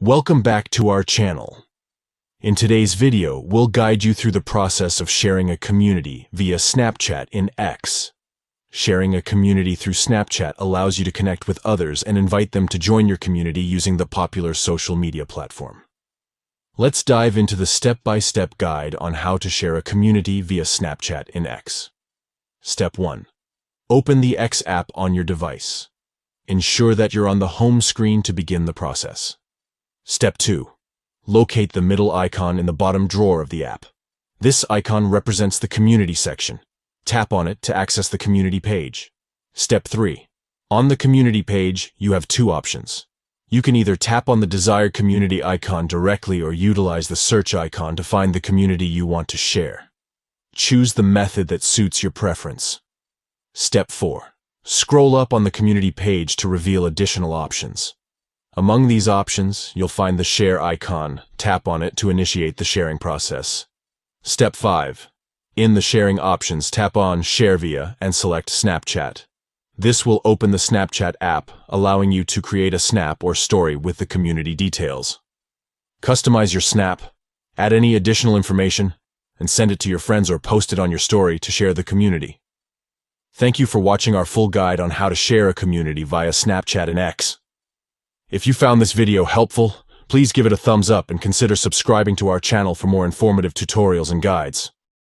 Welcome back to our channel. In today's video, we'll guide you through the process of sharing a community via Snapchat in X. Sharing a community through Snapchat allows you to connect with others and invite them to join your community using the popular social media platform. Let's dive into the step-by-step guide on how to share a community via Snapchat in X. Step 1. Open the X app on your device. Ensure that you're on the home screen to begin the process. Step 2. Locate the middle icon in the bottom drawer of the app. This icon represents the community section. Tap on it to access the community page. Step 3. On the community page, you have two options. You can either tap on the desired community icon directly or utilize the search icon to find the community you want to share. Choose the method that suits your preference. Step 4. Scroll up on the community page to reveal additional options. Among these options, you'll find the share icon. Tap on it to initiate the sharing process. Step 5. In the sharing options, tap on Share Via and select Snapchat. This will open the Snapchat app, allowing you to create a snap or story with the community details. Customize your snap, add any additional information, and send it to your friends or post it on your story to share the community. Thank you for watching our full guide on how to share a community via Snapchat and X. If you found this video helpful, please give it a thumbs up and consider subscribing to our channel for more informative tutorials and guides.